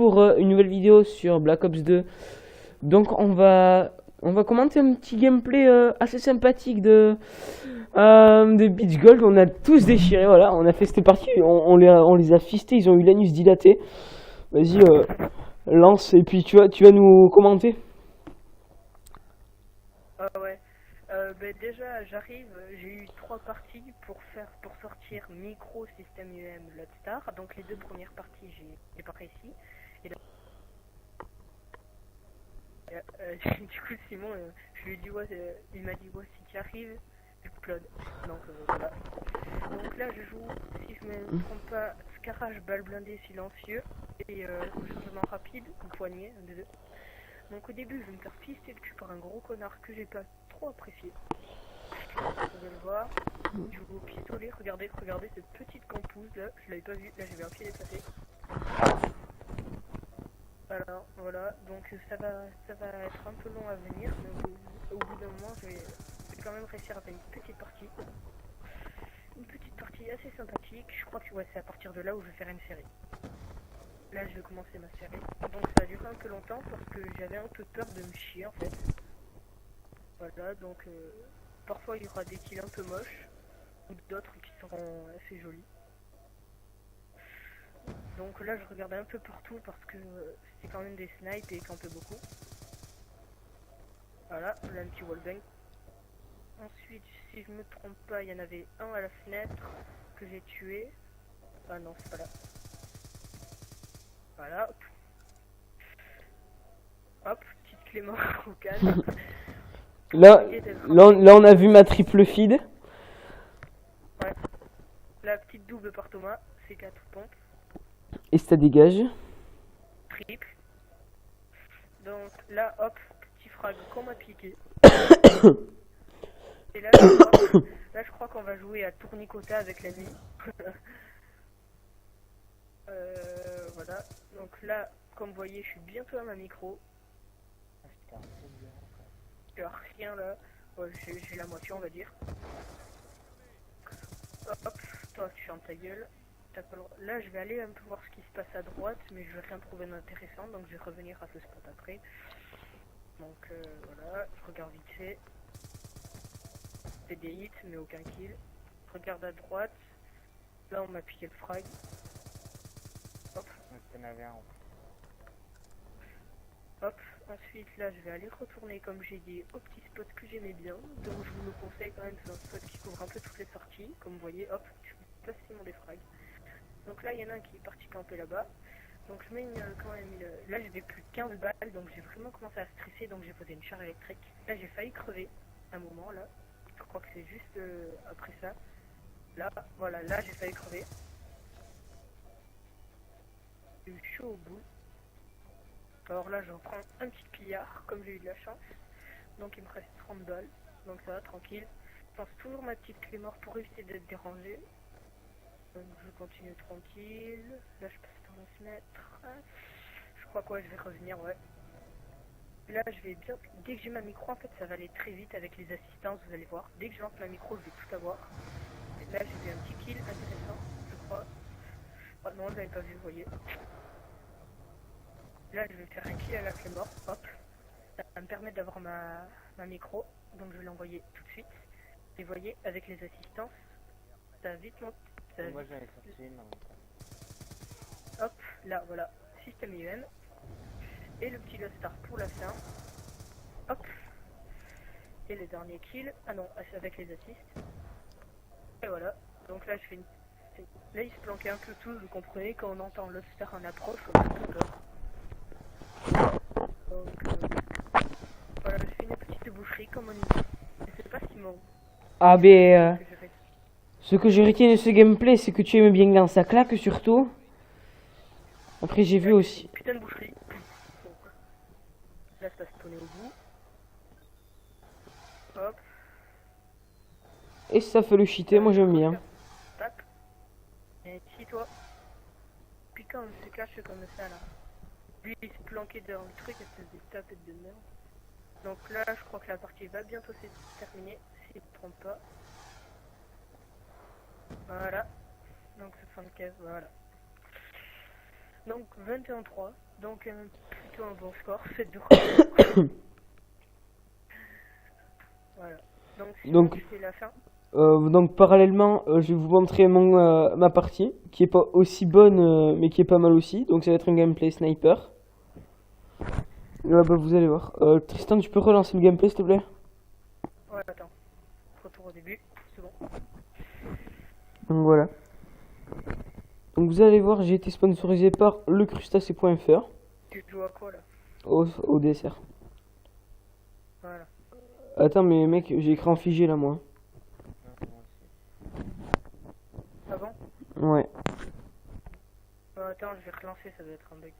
pour une nouvelle vidéo sur Black Ops 2. Donc on va commenter un petit gameplay assez sympathique de Beach Gold. On a tous déchiré, voilà, on a fait cette partie, on les a fistés, ils ont eu l'anus dilaté. Vas-y, lance et puis tu vas nous commenter. Ah ouais. Déjà j'arrive, j'ai eu 3 parties pour sortir micro système UM Lodestar. Donc les 2 premières parties j'ai pas réussi. Et là, du coup Simon je lui ai dit ouais, il m'a dit ouais si tu arrives tu upload. Donc voilà. Donc là je joue, si je me trompe pas, Scarage balle blindée silencieux et changement rapide ou poignet, un des deux. Donc au début je vais me faire pister le cul par un gros connard que j'ai pas trop apprécié. Vous pouvez le voir. Je vous au pistolet, regardez cette petite campouse là, je l'avais pas vue, là j'avais un pied déplacé. Alors voilà, donc ça va être un peu long à venir, mais au bout d'un moment je vais quand même réussir à faire une petite partie. Une petite partie assez sympathique, je crois que ouais, c'est à partir de là où je vais faire une série. Là je vais commencer ma série, donc ça a duré un peu longtemps parce que j'avais un peu peur de me chier en fait. Voilà, donc parfois il y aura des kills un peu moches, ou d'autres qui seront assez jolis. Donc là je regardais un peu partout parce que c'est quand même des snipes et campait beaucoup. Voilà, là un petit wallbang. Ensuite, si je me trompe pas, il y en avait un à la fenêtre que j'ai tué. Ah non, c'est pas là. Voilà. Hop, petite clé mort au calme. Là on a vu ma triple feed. Ouais. La petite double par Thomas, c'est 4 pompes. Et ça dégage. Triple. Donc là, hop, petit frag qu'on m'a piqué. Et là, je crois qu'on va jouer à tournicota avec la nuit. Voilà. Donc là, comme vous voyez, je suis bientôt à ma micro. Je rien là. Ouais, j'ai la moitié, on va dire. Hop, toi, tu fermes ta gueule. Là, je vais aller un peu voir ce qui se passe à droite, mais je vais rien trouver d'intéressant, donc je vais revenir à ce spot après. Donc voilà, je regarde vite fait. Fait des hits, mais aucun kill. Je regarde à droite. Là, on m'a piqué le frag. Hop. Hop. Ensuite, là, je vais aller retourner, comme j'ai dit, au petit spot que j'aimais bien. Donc, je vous le conseille quand même, c'est un spot qui couvre un peu toutes les sorties. Comme vous voyez, hop, je fais facilement des frags. Donc là, il y en a un qui est parti camper là-bas. Donc je mets quand même là j'avais plus de 15 balles, donc j'ai vraiment commencé à stresser, donc j'ai posé une charge électrique. Là j'ai failli crever un moment là. Je crois que c'est juste après ça. Là, voilà, là j'ai failli crever. J'ai eu chaud au bout. Alors là j'en prends un petit pillard, comme j'ai eu de la chance. Donc il me reste 30 balles, donc ça va tranquille. Je pense toujours ma petite clé mort pour éviter d'être dérangé. Donc je continue tranquille. Là je passe dans la fenêtre. Je crois que ouais, je vais revenir, ouais. Là je vais bien, dès que j'ai ma micro en fait ça va aller très vite avec les assistances, vous allez voir. Dès que je lance ma micro je vais tout avoir. Et là j'ai vu un petit kill intéressant, je crois. Oh non je l'avais pas vu, vous voyez. Là je vais faire un kill à la clé mort, hop. Ça va me permettre d'avoir ma micro, donc je vais l'envoyer tout de suite. Et vous voyez, avec les assistances, ça va vite monter. Moi j'en ai sorti une. Hop, là voilà, système IM. Et le petit Lodestar pour la fin. Hop. Et le dernier kill. Ah non, c'est avec les assists. Et voilà. Donc là, je fais une... Là, il se planquait un peu tous, vous comprenez, quand on entend Lodestar en approche, on a un peu peur. Donc, voilà, je fais une petite boucherie comme on dit. Je sais pas si mon... Ah ben, ce que je retiens de ce gameplay, c'est que tu aimes bien dans sa claque surtout. Après j'ai vu aussi. Putain de boucherie. Donc, là, ça va se tourner au bout. Hop. Et ça fait le cheater, moi j'aime bien. Tac. Et ici, toi. Puis quand on se cache comme ça, là. Lui, il se planquait dans le truc, espèce de tapette de merde. Donc là, je crois que la partie va bientôt se terminer, si je ne me trompe pas. Voilà. Donc 75, voilà. Donc 21-3, donc plutôt un bon score, faites de record. Voilà. Donc Donc, c'est la fin. donc parallèlement, je vais vous montrer ma partie, qui est pas aussi bonne, mais qui est pas mal aussi. Donc ça va être un gameplay sniper. Là, bah, vous allez voir. Tristan, tu peux relancer le gameplay, s'il te plaît? Ouais, attends. Retour au début, c'est bon. Donc voilà. Donc vous allez voir, j'ai été sponsorisé par lecrustacé.fr Tu joues à quoi là? au dessert. Voilà. Attends, mais mec, j'ai écrit en figé là, moi. Ah bon? Ouais. Attends, je vais relancer, ça doit être un bug.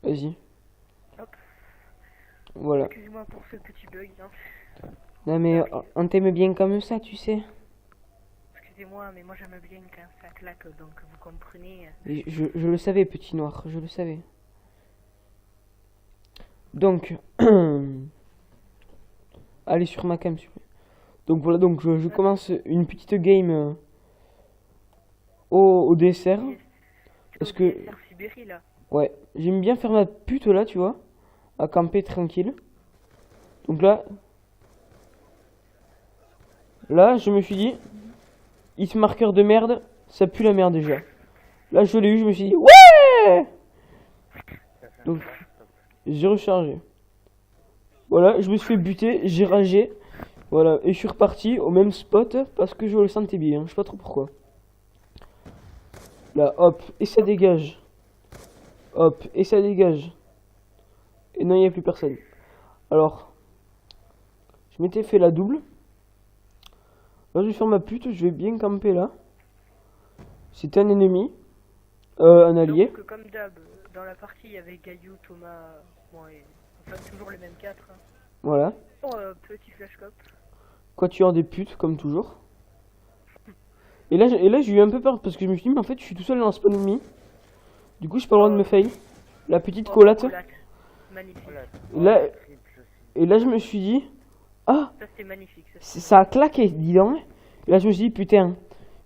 Vas-y. Hop. Voilà. Excusez-moi pour ce petit bug. Hein. Non mais on t'aime bien comme ça, tu sais. Excusez-moi, mais moi j'aime bien quand ça claque, donc vous comprenez. Et je le savais, petit noir, je le savais. Donc, allez sur ma cam, s'il vous plaît. Donc voilà, donc je commence une petite game au dessert. Parce que, Sibérie, là. ouais, j'aime bien faire ma pute là, tu vois. À camper tranquille. Donc là, je me suis dit, hit marqueur de merde, ça pue la merde déjà. Là, je l'ai eu, je me suis dit, ouais! Donc, j'ai rechargé. Voilà, je me suis fait buter, j'ai ragé. Voilà, et je suis reparti au même spot parce que je le sentais bien, je sais pas trop pourquoi. Là, hop, et ça dégage. Hop, et ça dégage. Et non, il n'y a plus personne. Alors, je m'étais fait la double. Là, je vais faire ma pute, je vais bien camper là. C'était un ennemi. Un allié. Donc, comme d'hab, dans la partie, il y avait Gaillou, Thomas, moi et... Enfin, toujours les mêmes 4. Hein. Voilà. Oh, petit flashcop. Quatuor des putes, comme toujours. Et là, j'ai eu un peu peur parce que je me suis dit, mais en fait, je suis tout seul dans un spawn ennemi. Du coup, j'ai pas le droit de me fail. La petite collate. Magnifique. Et là, je me suis dit, ah, ça c'est magnifique. Ça a claqué, dis donc. Et là, je me suis dit, putain,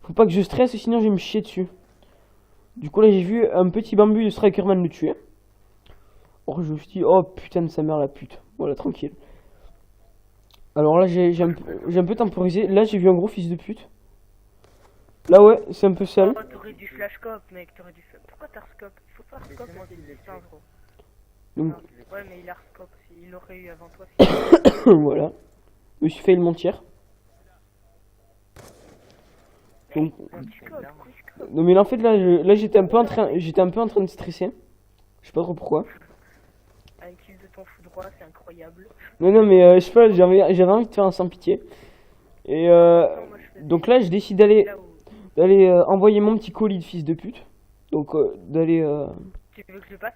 faut pas que je stresse, sinon je vais me chier dessus. Du coup, là, j'ai vu un petit bambou de Strikerman le tuer. Alors, je me suis dit, oh putain de sa mère, la pute. Voilà, tranquille. Alors là, j'ai un peu temporisé. Là, j'ai vu un gros fils de pute. Là, ouais, c'est un peu sale. Oh, t'aurais du flashcop, mec, t'aurais du... Pourquoi t'as scope? Il faut pas scope, c'est distance, gros. Donc... Ouais, mais il a scope, il l'aurait eu avant toi. Si voilà. Je me suis fait le mentir. Donc... Non mais là, en fait, là j'étais un peu en train de stresser. Je sais pas trop pourquoi. Avec l'île de ton foudroie, c'est incroyable. Non, mais je sais pas, j'avais envie de faire un sans pitié. Et donc là, je décide d'aller envoyer mon petit colis de fils de pute. Donc d'aller... Tu veux que je passe?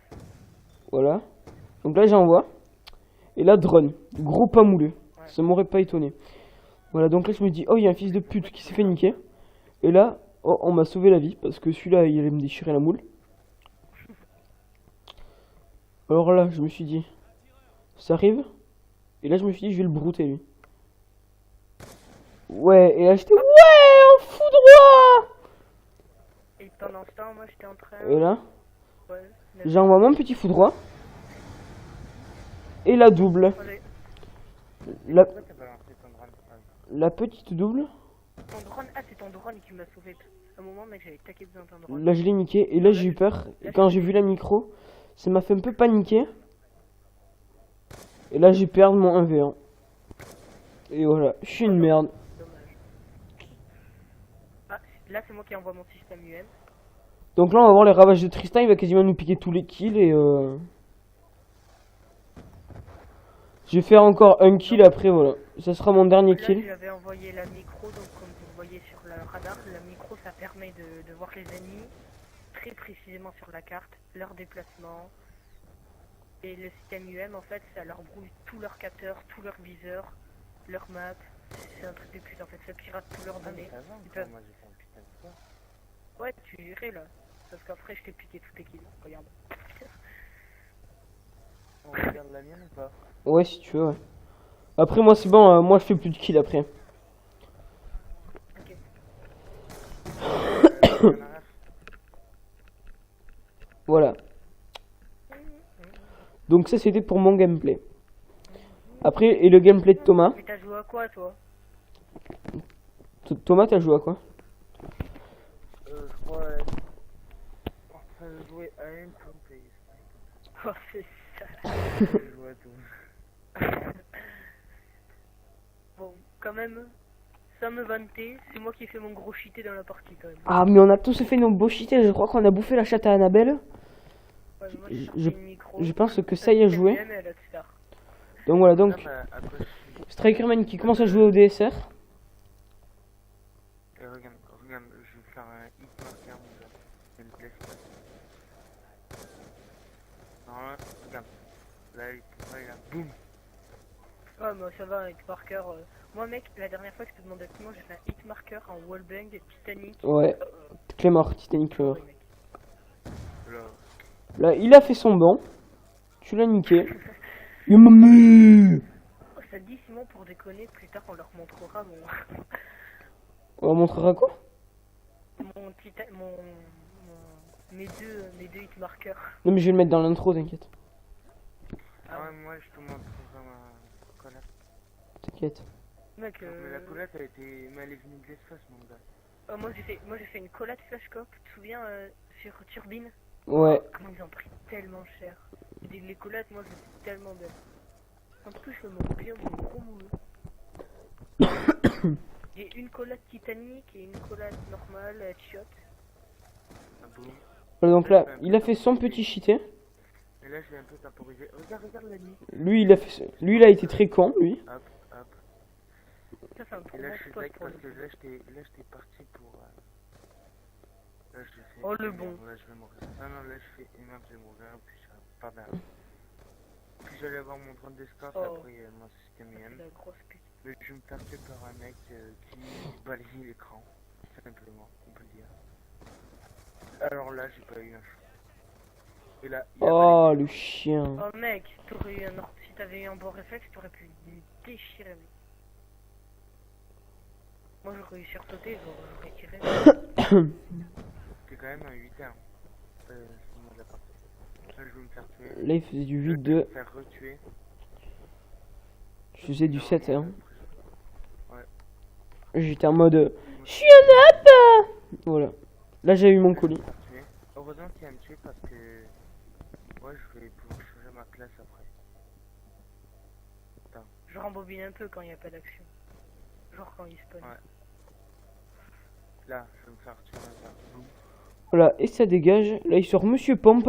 Voilà. Donc là, j'envoie. Et là, drone. Gros pas mouleux. Ouais. Ça m'aurait pas étonné. Voilà, donc là, je me dis, oh, il y a un fils de pute qui s'est fait niquer. Et là, oh, on m'a sauvé la vie. Parce que celui-là, il allait me déchirer la moule. Alors là, je me suis dit, ça arrive. Et là, je me suis dit, je vais le brouter, lui. Ouais, et là, j'étais, ouais, on fout droit. Et pendant ce temps, moi, j'étais en train... Et là, ouais, j'envoie mon petit foudroie. Et la double. La petite double. Ton drone, ah, c'est ton drone qui m'a sauvé. À un moment, mec, j'avais taqué besoin d'un drone. Là, je l'ai niqué. Et là, j'ai eu peur. Et quand j'ai vu la micro, ça m'a fait un peu paniquer. Et là, j'ai perdu mon 1v1. Et voilà, je suis une merde. Dommage. Ah, là, c'est moi qui envoie mon système UM. Donc là, on va voir les ravages de Tristan. Il va quasiment nous piquer tous les kills. Et je vais faire encore un kill après, voilà. Ça sera mon dernier kill. J'avais envoyé la micro, donc comme vous voyez sur le radar, la micro ça permet de voir les ennemis très précisément sur la carte, leur déplacement. Et le système UM en fait ça leur brouille tous leurs capteurs, tous leurs viseurs, leur map. C'est un truc de pute en fait, ça pirate tous leurs données. Ouais, tu irais là. Parce qu'après je t'ai piqué tous tes kills, regarde. On regarde la mienne ou pas? Ouais, si tu veux, ouais. Après, moi, c'est bon, moi je fais plus de kills après. Ok. Donc ça c'était pour mon gameplay. Après, et le gameplay de Thomas. Mais t'as joué à quoi, toi? Thomas, t'as joué à quoi? Je crois en train de jouer à une Pace. Oh, c'est ça. Je joue à tout. Bon, quand même, ça me vantait. C'est moi qui ai fait mon gros cheaté dans la partie, quand même. Ah, mais on a tous fait nos beaux cheatés. Je crois qu'on a bouffé la chatte à Annabelle. Ouais, mais moi, je- j'ai sorti une micro. Je pense que ça y a joué. Même elle a tout faire. Donc voilà, donc Ah, bah, après, Strikerman qui commence à jouer au DSR. regarde, regarde, je vais faire un hit marqueur, mon gars. C'est une place. Non, là, regarde. Là, il pourrait, là, boum. Ouais, mais ça va avec marqueur. Moi, mec, la dernière fois que je te demandais comment j'ai fait un hit marqueur en wallbang Titanic. Ouais, Clémor, Titanic Clover. Ouais, mec. Là, Là, il a fait son banc. Tu l'as niqué. Yo, mamie. Oh, ça te dit, Simon, pour déconner, plus tard on leur montrera mon. On montrera quoi? Mes deux hit marqueurs. Non, mais je vais le mettre dans l'intro, t'inquiète. ah ouais, moi, je te montrerai ma collate. T'inquiète. Mec, Mais la collate, elle était, mais elle est venue de l'espace, mon gars. moi j'ai fait une collate flashcop, tu te souviens, sur Turbine. Ouais. Comment ils ont pris tellement cher. Les collates, moi je les trouve tellement belles. En plus, je me moque bien mon gros moule. J'ai une collate Titanic et une collate normale, headshot. Ah, boum. Voilà, donc là, il a fait son petit cheaté. Et là, je vais un peu temporiser. Regarde, regarde la nuit. Lui, il a été très con, lui. Hop, hop. Ça, c'est un trop Et là, bon je suis spot d'accord pour parce que le. là, j'étais parti pour. Là, je fais. Oh, le bon. Là, je vais mourir. Non, non, là, je fais énorme, je vais mourir. Puis, ça va pas bien. Puis, j'allais avoir mon drone d'escorte. Oh. Après, mon système C'est IM. la grosse pute. Mais je me faire tuer par un mec qui balaye l'écran. Simplement, on peut le dire. Alors là, j'ai pas eu un choix. Et là, il a Oh, le chien. Oh mec, t'aurais eu si t'avais eu un bon réflexe, t'aurais pu me déchirer, mec. Moi j'aurais eu sursauté, j'aurais tiré. C'est quand même un 8 heures. Ce moment de la partie. Là, je vais me faire tuer. Là, il faisait du Je vais 8-2. me faire retuer. Je faisais du 7-1. Ouais. J'étais en mode. Je suis un app. Voilà. Là, j'ai eu mon colis. Je vais me faire tuer. Heureusement qu'il va me tuer parce que. Ouais, je vais pouvoir changer ma classe après. Je rembobine un peu quand il n'y a pas d'action. Genre quand il spawn. Ouais. Là, je vais me faire tuer un gars. Boum. Voilà, et ça dégage. Là, il sort Monsieur Pompe,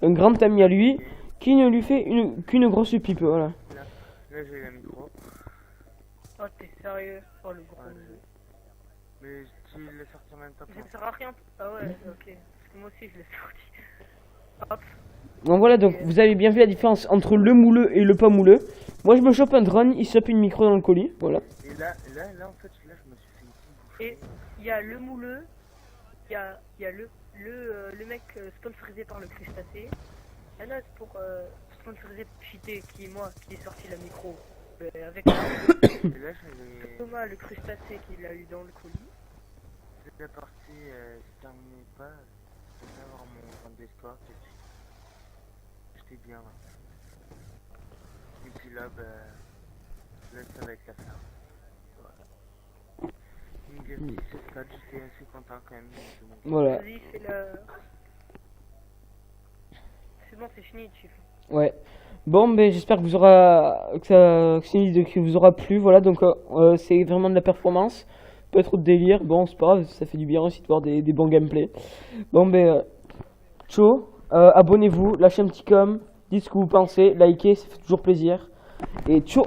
un grand ami à lui, qui ne lui fait qu'une grosse pipe. Voilà. Là, j'ai la micro. Oh t'es sérieux? Oh le gros Ouais, jeu. Mais tu l'as sorti en même temps que Ça moi. ne sert à rien. Ah ouais, ok. Parce que moi aussi je l'ai sorti. Hop. Donc voilà, donc vous avez bien vu la différence entre le mouleux et le pas mouleux. Moi, je me chope un drone, il se chope une micro dans le colis. Voilà. Et là, en fait, là, je me suis fait une petite bouchée. Et il y a le mouleux, il y a le mec sponsorisé par le crustacé. Il y en a pour sponsorisé cheaté qui est moi qui ai sorti la micro avec Et là, j'avais. Thomas le crustacé qui l'a eu dans le colis. La partie se terminait pas. Je vais avoir mon rang d'escorte et puis. J'étais bien là. Et puis là, bah. Là, ça va être la fin. Voilà. Une game 17-4, j'étais assez content quand même. De mon... Voilà. Vas-y, c'est la. C'est bon, c'est fini, tu fais. Ouais. Bon, ben j'espère que que vous aura plu. Voilà, donc c'est vraiment de la performance. Pas trop de délire. Bon, c'est pas grave, ça fait du bien aussi de voir des bons gameplays. Bon, ben ciao. Abonnez-vous, lâchez un petit com, dites ce que vous pensez, likez, ça fait toujours plaisir. Et ciao.